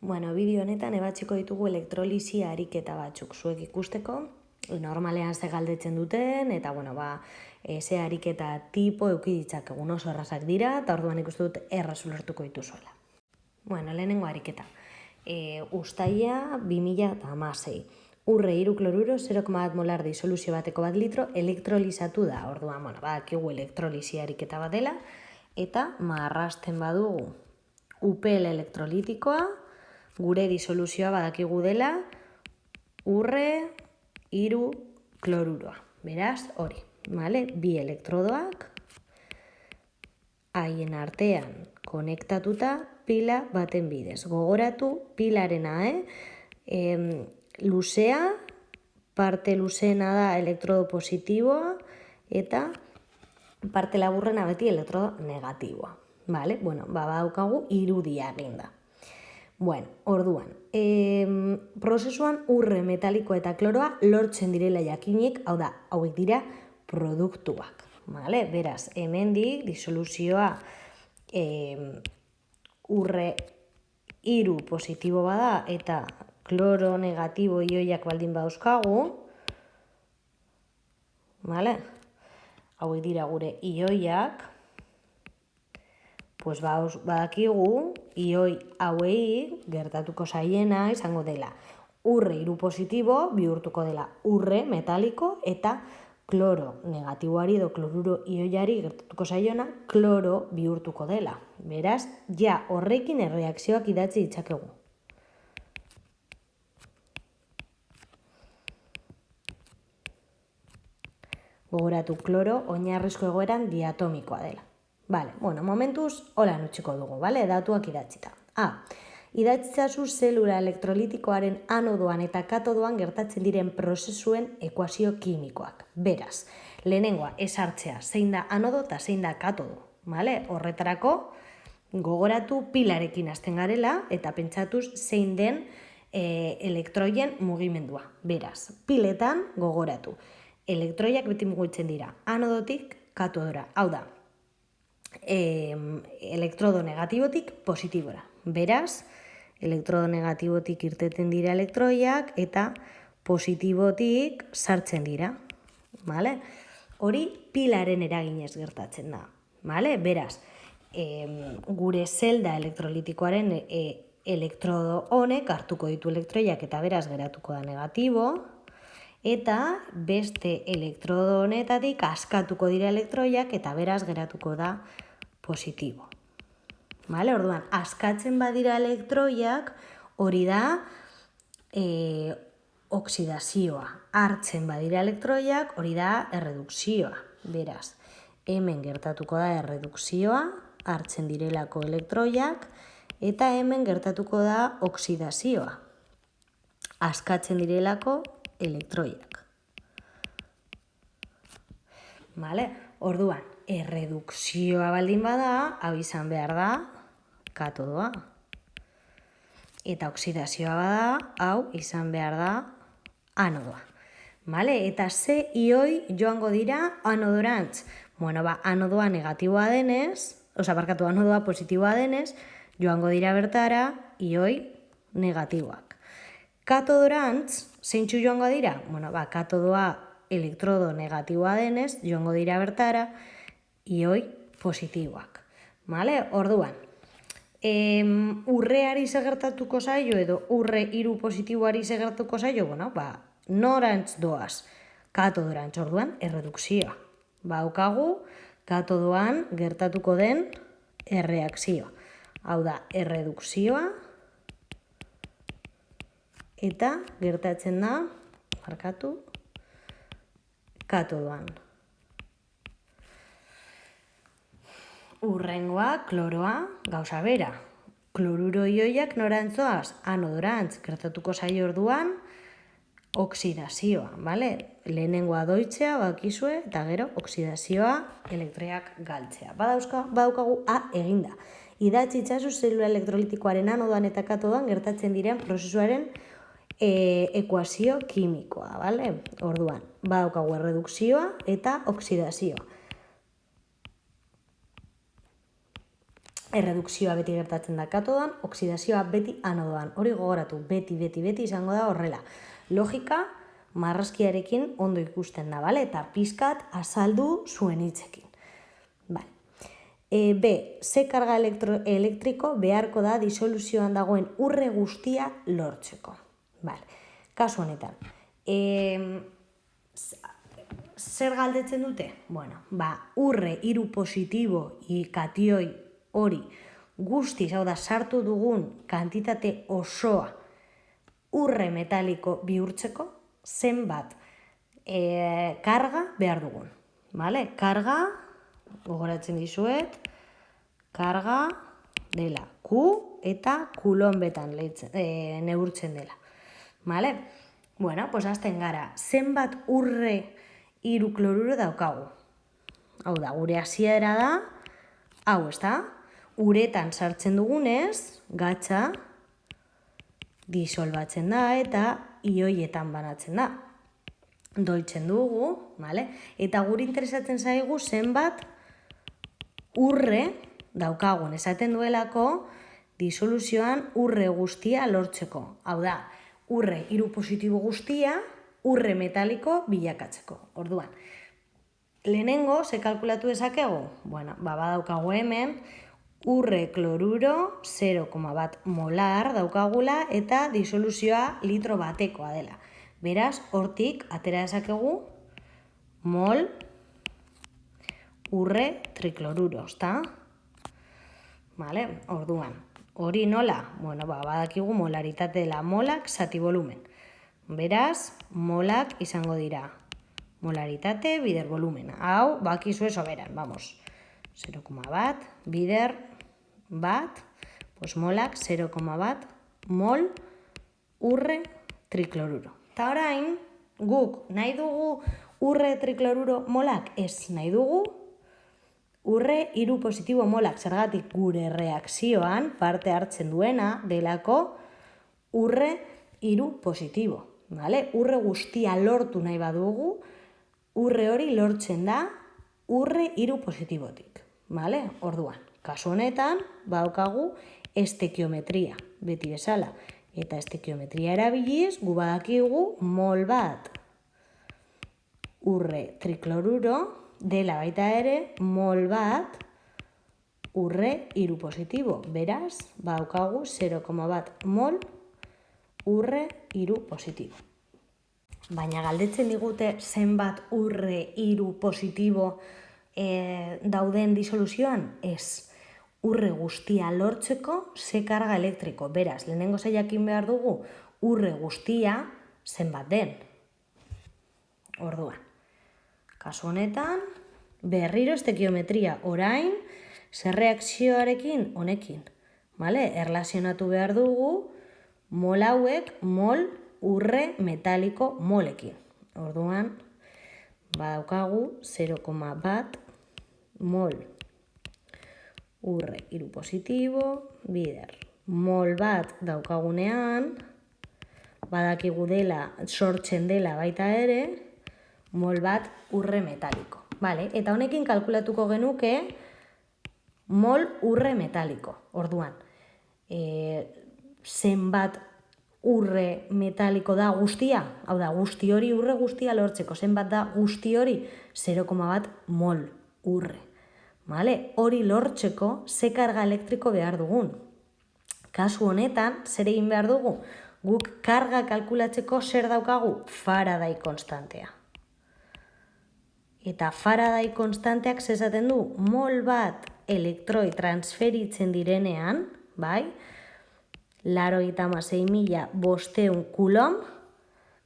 Bueno, bideo honetan ebatziko ditugu elektrolisi ariketa batzuk. Zuek ikusteko, normalean ze galdetzen duten, eta ze ariketa tipo eduki ditzakegun oso errazak dira, eta orduan ikustu dut erraz ulertuko dituzuela. Bueno, lehenengo ariketa. Uztaia 2016. Urre 3 kloruro 0,1 molar disoluzio bateko 1 litro elektrolizatu da. Orduan, badakigu elektrolisi ariketa bat dela, eta marrasten badugu upel elektrolitikoa, gure disoluzioa badakigu dela urre 3 kloruroa. Beraz, hori, bi elektrodoak haien artean konektatuta pila baten bidez. Gogoratu pilarena, luzea, parte luzeena da elektrodo positiboa, eta parte laburrena beti elektrodo negatiboa. Badaukagu irudia eginda. Orduan, prozesuan urre metalikoa eta kloroa lortzen direla jakinik, hau da, hauek dira produktuak. Beraz, hemendik disoluzioa urre 3 positibo bada eta kloro negatibo ioiak baldin bauzkagu, hauek dira gure ioiak, badakigu ioi hauei gertatuko zaiena izango dela urre 3 positibo bihurtuko dela urre metaliko eta kloro negatiboari edo kloruro ioiari gertatuko zaiona kloro bihurtuko dela. Beraz, ja horrekin erreakzioak idatzi ditzakegu. Gogoratu kloro oinarrizko egoeran diatomikoa dela. Momentuz, hola utziko dugu, datuak idatzita. Idatzitzazu zelula elektrolitikoaren anodoan eta katodoan gertatzen diren prozesuen ekuazio kimikoak. Beraz, lehenengoa esartzea zein da anodo eta zein da katodo. Horretarako, gogoratu pilarekin hasten garela eta pentsatuz zein den elektroien mugimendua. Beraz, piletan gogoratu. Elektroiak beti mugitzen dira anodotik katodora. Hau da, elektrodo negatibotik positibora. Beraz, elektrodo negatibotik irteten dira elektroiak eta positibotik sartzen dira. Hori pilaren eraginez gertatzen da. Beraz, gure zelda elektrolitikoaren elektrodo honek hartuko ditu elektroiak eta beraz geratuko da negatibo, eta beste elektrodo honetatik askatuko dira elektroiak eta beraz geratuko da positibo. Orduan, askatzen badira elektroiak hori da oksidazioa. Hartzen badira elektroiak hori da erredukzioa. Beraz, hemen gertatuko da erredukzioa, hartzen direlako elektroiak, eta hemen gertatuko da oksidazioa. Askatzen direlako elektroiak. Orduan, erredukzioa baldin bada, hau izan behar da katodoa. Eta oksidazioa bada, hau izan behar da anodoa. Eta ze ioi joango dira anodorantz? Anodoa negatiboa denez, anodoa positiboa denez, joango dira bertara ioi negatiboak. Katodorantz, zeintzu joango dira? Katodoa elektrodo negatiboa denez, joango dira bertara ioi positiboak. Orduan, urreari segertatuko zaio edo urre 3 positiboari segertatuko zaio, norantz doaz? Katodorantz, orduan, erredukzioa. Baukagu katodoan gertatuko den erreakzioa. Hau da, erredukzioa eta gertatzen da, katodoan. Urrengoa, kloroa, gauza bera. Kloruro ioiak norantzoaz? Anodorantz, gertatuko zaio orduan, oksidazioa. Lehenengoa doitzea, bakizue, eta gero oksidazioa elektroiak galtzea. Badaukagu A eginda. Idatzi itzazu zelula elektrolitikoaren anodoan eta katodoan gertatzen diren prozesuaren ekuazio kimikoa. Orduan, badaukagu erredukzioa eta oksidazioa. erredukzioa beti gertatzen da katodoan, oksidazioa beti anodoan. Hori gogoratu, beti izango da horrela. Logika, marrazkiarekin ondo ikusten da, bale? Eta pizkat azaldu zuen hitzekin. Bale. B. Ze karga elektriko beharko da disoluzioan dagoen urre guztia lortzeko. Bale. Kasu honetan. Zer galdetzen dute? Bueno, urre hiru positibo katioi hori guztiz, hau da, sartu dugun kantitate osoa urre metaliko bihurtzeko, zenbat karga behar dugun. Vale? Karga, gogoratzen dizuet, karga dela Q eta kulonbetan neurtzen dela. Vale? Bueno, pues hasten gara, zenbat urre hiru kloruro daukagu. Hau da, gure hasiera da, hau, ezta? Uretan sartzen dugunez, gatza disolbatzen da eta ioietan banatzen da. Doitzen dugu, vale? Eta guri interesatzen zaigu zenbat urre daukagun. Esaten duelako disoluzioan urre guztia lortzeko. Hau da, urre hiru positibo guztia urre metaliko bilakatzeko. Orduan, lehenengo, ze kalkulatu dezakegu? Bueno, badaukagu hemen, urre kloruro 0,1 molar daukagula eta disoluzioa litro batekoa dela. Beraz, hortik atera dezakegu mol urre trikloruro, ezta? Vale, orduan, hori nola? Bueno, badakigu molaritate dela molak zati volumen. Beraz, molak izango dira molaritate bider volumen. Hau, bakizue soberan, vamos. 0,1 bider bat, pues molak 0,1 mol urre trikloruro. Eta orain, guk nahi dugu urre trikloruro molak? Ez, nahi dugu urre hiru positibo molak. Zergatik gure reakzioan parte hartzen duena delako urre hiru positibo. Vale? Urre guztia lortu nahi badugu, urre hori lortzen da urre hiru positibotik. Vale? Orduan, kasu honetan, badaukagu estekiometria, beti bezala. Eta estekiometria erabiliz, gu badakigu mol bat urre trikloruro dela baita ere mol bat urre hiru positibo. Beraz, badaukagu 0,1 mol urre hiru positibo. Baina galdetzen digute zenbat urre hiru positibo dauden disoluzioan? Ez. Urre guztia lortzeko ze karga elektriko. Beraz, lehenengo jakin behar dugu urre guztia zenbat den. Orduan, kasu honetan, berriro estekiometria orain, zer reakzioarekin honekin. Vale? Erlazionatu behar dugu mol hauek mol urre metaliko molekin. Orduan, badaukagu 0,1 mol urre hiru positibo, bider. Mol bat daukagunean, badakigu dela, sortzen dela baita ere, mol bat urre metaliko. Vale? Eta honekin kalkulatuko genuke mol urre metaliko. Orduan, zenbat urre metaliko da guztia? Hau da, guzti hori urre guztia lortzeko. Zenbat da guzti hori? 0,1 mol urre. Vale? Hori lortzeko ze karga elektriko behar dugun. Kasu honetan, zer egin behar dugu? Guk karga kalkulatzeko zer daukagu? Faraday konstantea. Eta Faraday konstanteak zezaten du mol bat elektroi transferitzen direnean, bai? 86.500 kulom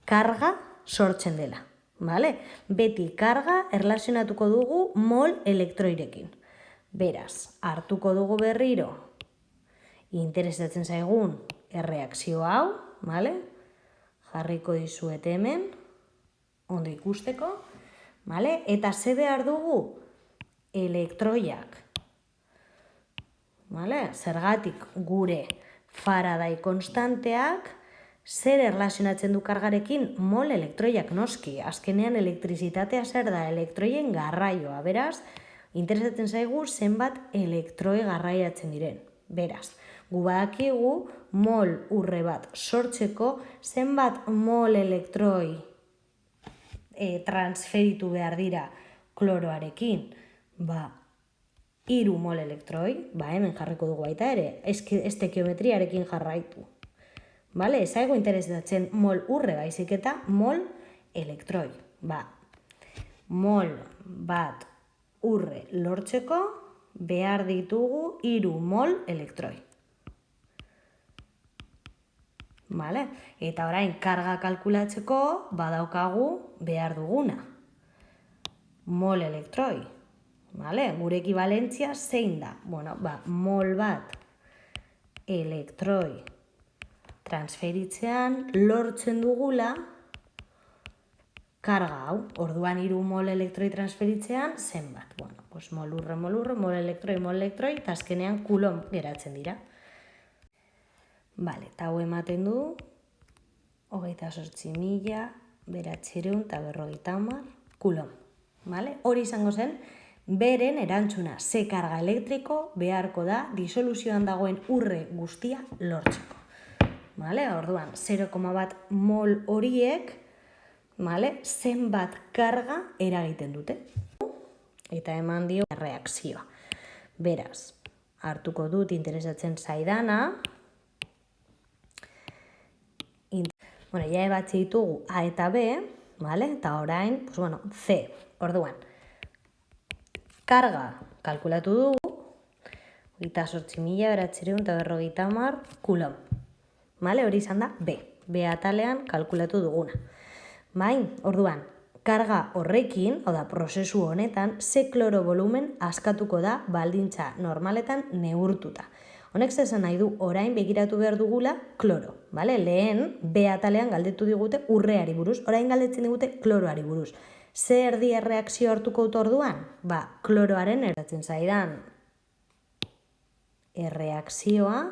karga sortzen dela. Vale? Beti karga erlazionatuko dugu mol elektroirekin. Beraz, hartuko dugu berriro interesatzen zaigun erreakzio hau, vale? Jarriko dizuet hemen, ondo ikusteko, vale? Eta ze behar dugu elektroiak. Vale? Zergatik gure Faraday konstanteak zer erlazionatzen du kargarekin? Mol elektroiak noski. Azkenean elektrizitatea zer da? Elektroien garraioa. Beraz, interesatzen zaigu zenbat elektroi garraiatzen diren. Beraz, gu badakigu mol urre bat sortzeko zenbat mol elektroi transferitu behar dira kloroarekin. 3 mol elektroi, hemen jarriko dugu baita ere, estequiometriarekin jarraitu. Bale, ez zaigu interesatzen mol urre baizik eta mol elektroi. Mol bat urre lortzeko behar ditugu 3 mol elektroi. Bale? Eta orain karga kalkulatzeko badaukagu behar duguna. Mol elektroi. Bale? Gure ekibalentzia zein da? Mol bat elektroi transferitzean lortzen dugula karga hau. Orduan 3 mol elektroi transferitzean zenbat? Mol urre, mol elektroi, eta azkenean kulom geratzen dira. Eta hau ematen du 28.950 kulom. Hori izango zen, beren erantzuna ze karga elektriko beharko da disoluzioan dagoen urre guztia lortzeko. Orduan, 0,1 mol horiek zenbat karga eragiten dute. Eta eman dio reakzioa. Beraz, hartuko dut interesatzen zaidana. Ja ebatzi ditugu A eta B, eta orain, C. Orduan, karga kalkulatu dugu, 28.950 kulom. Hori izan da B. B atalean kalkulatu duguna. Orduan, karga horrekin, prozesu honetan, ze kloro volumen askatuko da baldintza normaletan neurtuta. Honek zesan nahi du orain begiratu behar dugula kloro. Lehen B atalean galdetu digute urreari buruz, orain galdetzen digute kloroari buruz. Ze erdi erreakzio hartuko dut orduan? Kloroaren eratzen zaidan erreakzioa,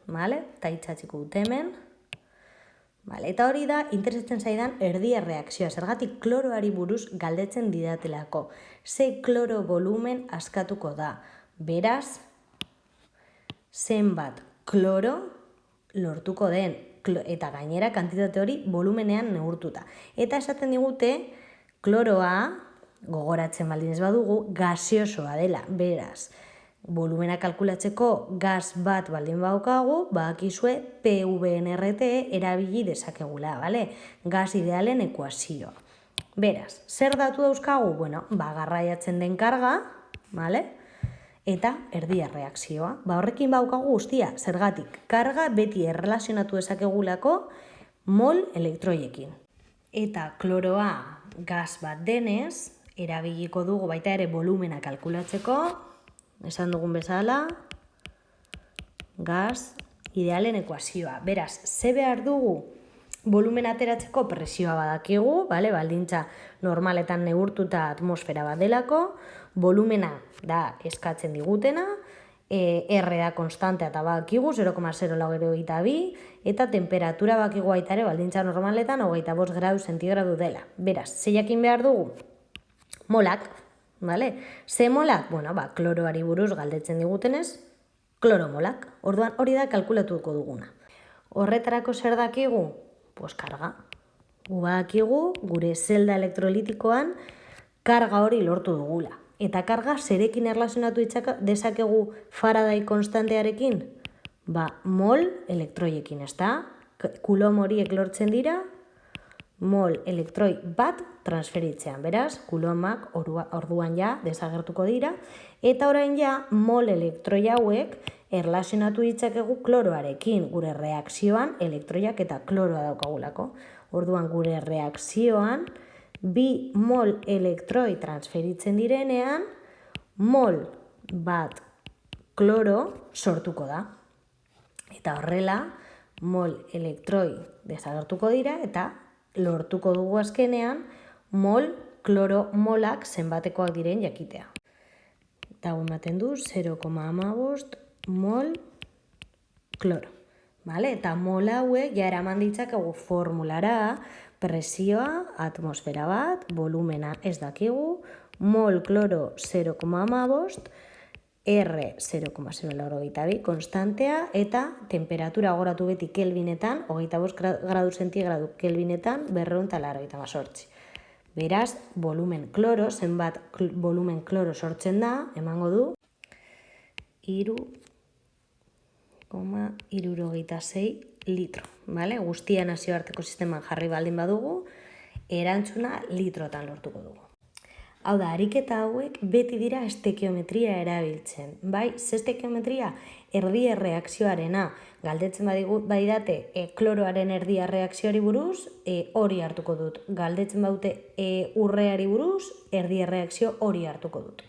eta itxatziko dut hemen. Eta hori da interesatzen zaidan erdi erreakzioa, zergatik kloroari buruz galdetzen didatelako. Ze kloro volumen askatuko da. Beraz, zenbat kloro lortuko den, eta gainera kantitate hori volumenean neurtuta. Eta esaten digute, kloroa, gogoratzen baldin ez badugu, gaseosoa dela. Beraz, volumena kalkulatzeko gas bat baldin badaukagu, badakizue PVNRT erabili dezakegula, gas idealen ekuazioa. Beraz, zer datu dauzkagu? Garraiatzen den karga, eta erdi erreakzioa. Horrekin badaukagu guztia, zergatik, karga beti errelazionatu dezakegulako mol elektroiekin. Eta kloroa gas bat denez, erabiliko dugu baita ere volumena kalkulatzeko, esan dugun bezala, gas idealen ekuazioa. Beraz, ze behar dugu volumena ateratzeko presioa badakigu, baldintza normaletan neurtuta atmosfera bat delako, volumena da eskatzen digutena, R da konstantea eta badakigu 0,082, eta temperatura badakigu baita ere baldintza normaletan 25 gradu zentigradu dela. Beraz, ze jakin behar dugu? Molak. Ze molak? Kloroari buruz galdetzen digutenez, kloromolak. Orduan hori da kalkulatuko duguna. Horretarako zer dakigu? Karga. Gu badakigu gure zelda elektrolitikoan karga hori lortu dugula. Eta karga zerekin erlazionatu dezakegu Faraday konstantearekin? Mol elektroiekin, ezta? Kulom horiek lortzen dira, mol elektroi bat transferitzean. Beraz, kulomak orduan desagertuko dira, eta orain mol elektroi hauek erlazionatu ditzakegu kloroarekin, gure reakzioan elektroiak eta kloroa daukagulako. Orduan gure reakzioan 2 mol elektroi transferitzen direnean, mol bat kloro sortuko da. Eta horrela, mol elektroi desagertuko dira eta lortuko dugu azkenean mol kloro molak zenbatekoak diren jakitea. Eta ematen du 0,15 mol kloro. Eta mol hauek eraman ditzakegu formulara, presioa, atmosfera bat, volumena ez dakigu, mol kloro 0,15, R 0,082 konstantea eta temperatura goratu beti kelvinetan, 25 gradu zentigradu kelvinetan, 288. Beraz, volumen kloro, zenbat volumen kloro sortzen da, emango du 3,76 litro. Vale? Guztia nazioarteko sisteman jarri baldin badugu, erantzuna litrotan lortuko dugu. Hau da, ariketa hauek beti dira estequiometria erabiltzen. Bai, ze estequiometria erdi erreakzioarena galdetzen badidate kloroaren erdi erreakzioari buruz, hori hartuko dut. Galdetzen badute urreari buruz, erdi erreakzio hori hartuko dut.